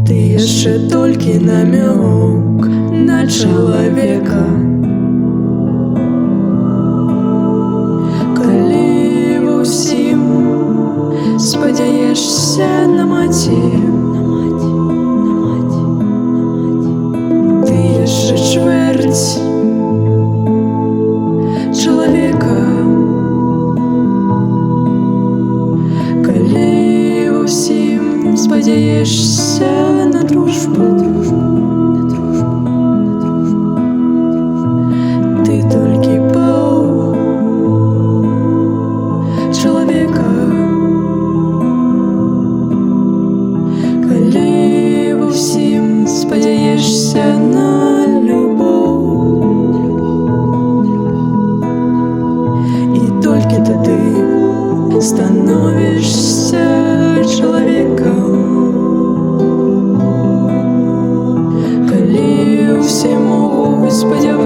Ты яшчэ толькі намёк на чалавека. Калі ва ўсім спадзяешся на маці, ты яшчэ чвэрць чалавека. Калі ва ўсім спадзяешся на дружбу, ты толькі паў чалавека. Калі ва ўсім спадзяешся на любоў, і толькі тады становішся чалавекам. Калі ўсе могуць спадзявацца